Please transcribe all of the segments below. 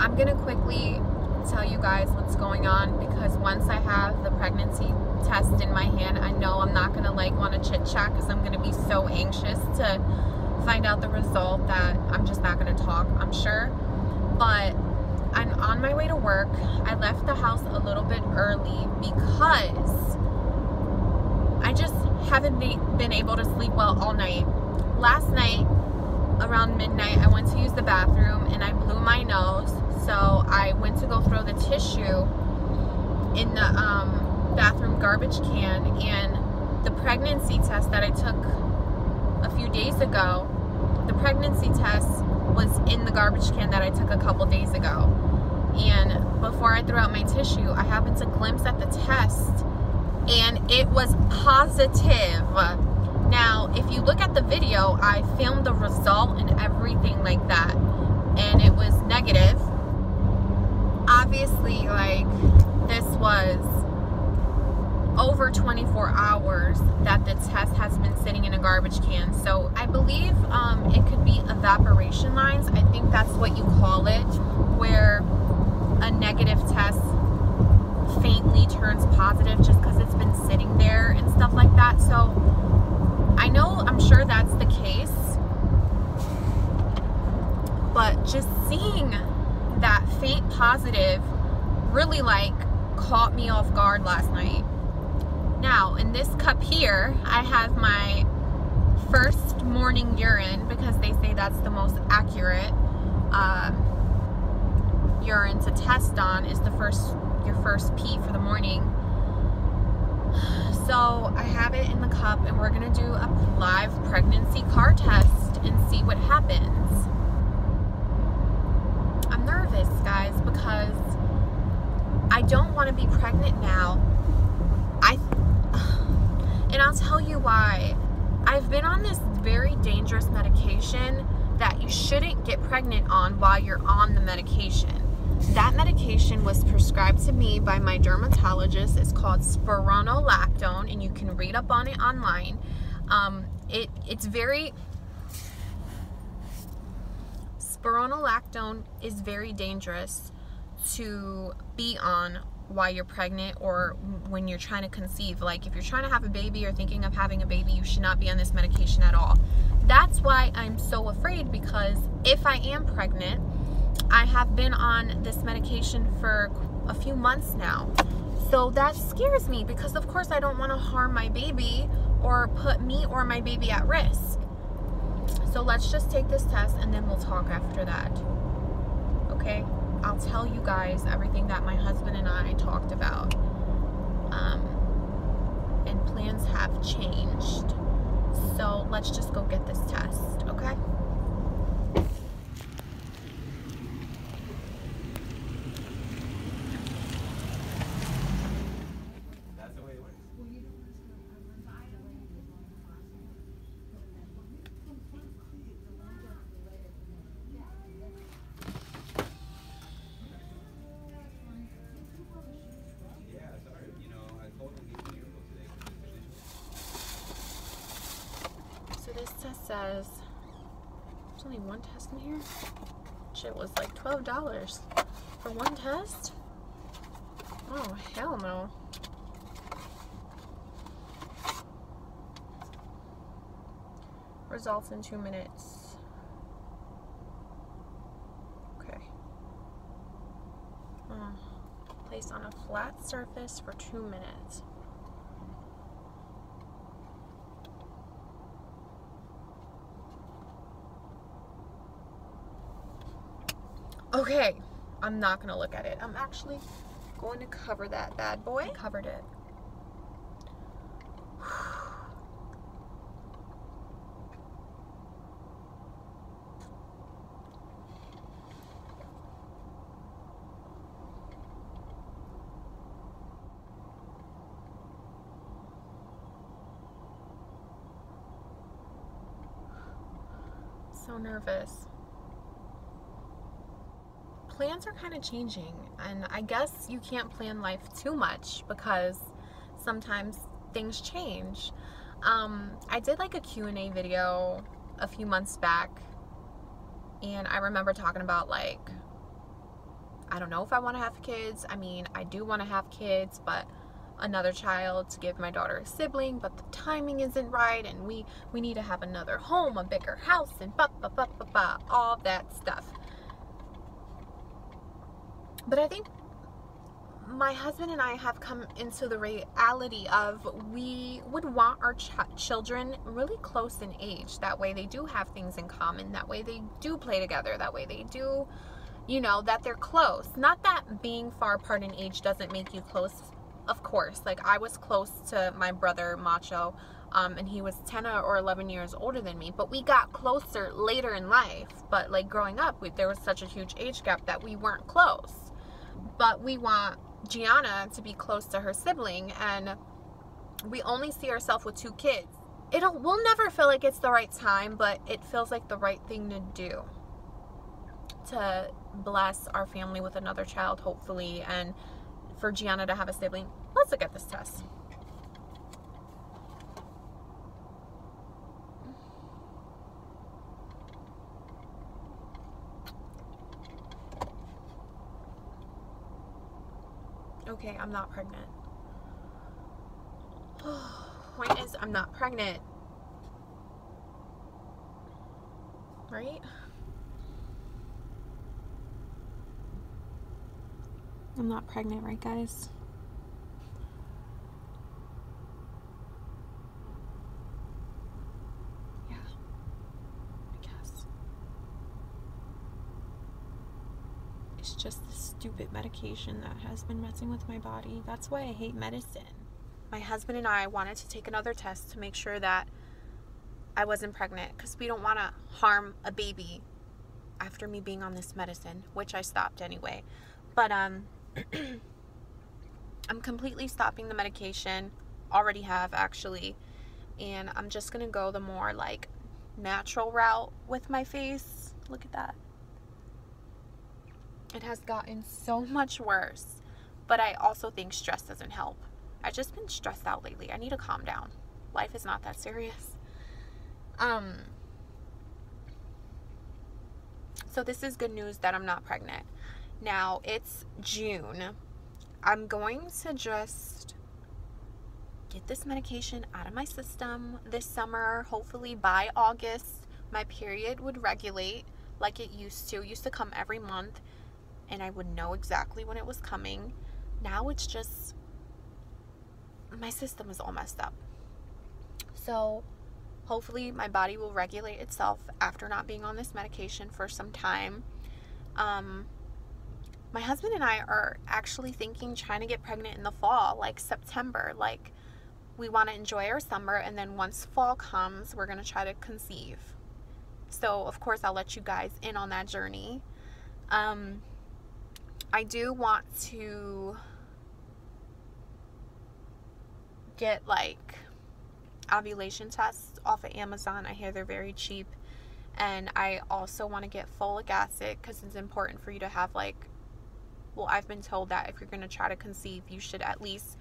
I'm gonna quickly tell you guys what's going on, because once I have the pregnancy test in my hand, I know I'm not gonna like want to chit chat because I'm gonna be so anxious to find out the result that I'm just not gonna talk, I'm sure. But I'm on my way to work. I left the house a little bit early because I just haven't been able to sleep well all night. Last night around midnight I went to use the bathroom and I blew my nose, so I went to go throw the tissue in the bathroom garbage can, and the pregnancy test that I took a few days ago, the pregnancy test was in the garbage can that I took a couple days ago. And before I threw out my tissue, I happened to glimpse at the test and it was positive. Now, if you look at the video, I filmed the result and everything like that, and it was negative. Obviously, like, this was over 24 hours that the test has been sitting in a garbage can. So I believe it could be evaporation lines. I think that's what you call it, where a negative test faintly turns positive just because it's been sitting there and stuff like that. So I know, I'm sure that's the case, but just seeing that faint positive really like caught me off guard last night. Now, in this cup here, I have my first morning urine, because they say that's the most accurate urine to test on, is your first pee for the morning. So I have it in the cup, and we're gonna do a live pregnancy car test and see what happens. I'm nervous, guys, because I don't want to be pregnant now. And I'll tell you why. I've been on this very dangerous medication that you shouldn't get pregnant on while you're on the medication. That medication was prescribed to me by my dermatologist. It's called spironolactone, and you can read up on it online. Spironolactone is very dangerous to be on while you're pregnant or when you're trying to conceive. Like, if you're trying to have a baby or thinking of having a baby, you should not be on this medication at all. That's why I'm so afraid, because if I am pregnant, I have been on this medication for a few months now. So that scares me, because of course I don't want to harm my baby or put me or my baby at risk. So let's just take this test and then we'll talk after that. Okay? I'll tell you guys everything that my husband and I talked about. And plans have changed. So let's just go get this test, okay? This test says there's only one test in here. Shit was like $12 for one test. Oh, hell no. Results in 2 minutes. Okay. Placed on a flat surface for 2 minutes. Okay, I'm not gonna look at it. I'm actually going to cover that bad boy. I covered it. So nervous. Plans are kind of changing, and I guess you can't plan life too much because sometimes things change. I did like a Q&A video a few months back, and I remember talking about like I don't know if I want to have kids. I mean, I do want to have kids, but another child to give my daughter a sibling, but the timing isn't right, and we need to have another home, a bigger house, and all that stuff. But I think my husband and I have come into the reality of we would want our children really close in age. That way they do have things in common. That way they do play together. That way they do, you know, that they're close. Not that being far apart in age doesn't make you close, of course. Like, I was close to my brother, Macho, and he was 10 or 11 years older than me. But we got closer later in life. But, like, growing up, there was such a huge age gap that we weren't close. But we want Gianna to be close to her sibling, and we only see ourselves with 2 kids. We'll never feel like it's the right time, but it feels like the right thing to do, to bless our family with another child, hopefully, and for Gianna to have a sibling. Let's look at this test. Okay, I'm not pregnant. Point is, I'm not pregnant. Right? I'm not pregnant, right, guys? Yeah, I guess. It's just this stupid medication that has been messing with my body. That's why I hate medicine. My husband and I wanted to take another test to make sure that I wasn't pregnant, because we don't want to harm a baby after me being on this medicine, which I stopped anyway. But I'm completely stopping the medication. Already have, actually. And I'm just going to go the more like natural route with my face. Look at that. It has gotten so much worse. But I also think stress doesn't help. I've just been stressed out lately. I need to calm down. Life is not that serious. So this is good news that I'm not pregnant. Now, it's June. I'm going to just get this medication out of my system this summer. Hopefully by August, my period would regulate like it used to. It used to come every month, and I would know exactly when it was coming. Now it's just, my system is all messed up. So hopefully my body will regulate itself after not being on this medication for some time. My husband and I are actually trying to get pregnant in the fall, like September. Like, we want to enjoy our summer, and then once fall comes, we're going to try to conceive. So, of course, I'll let you guys in on that journey. I do want to get, like, ovulation tests off of Amazon. I hear they're very cheap. And I also want to get folic acid, because it's important for you to have, like, well, I've been told that if you're going to try to conceive, you should at least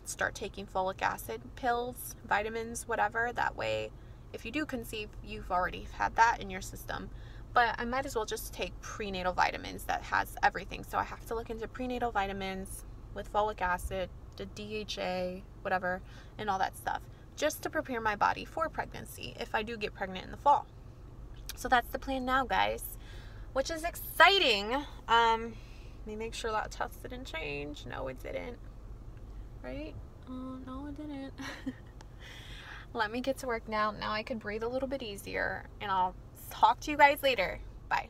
start taking folic acid pills, vitamins, whatever. That way, if you do conceive, you've already had that in your system. But I might as well just take prenatal vitamins that has everything. So I have to look into prenatal vitamins with folic acid, the DHA, whatever, and all that stuff, just to prepare my body for pregnancy if I do get pregnant in the fall. So that's the plan now, guys, which is exciting. Let me make sure that test didn't change. No, it didn't. Right? Oh, no, it didn't. Let me get to work now. Now I can breathe a little bit easier, and I'll talk to you guys later. Bye.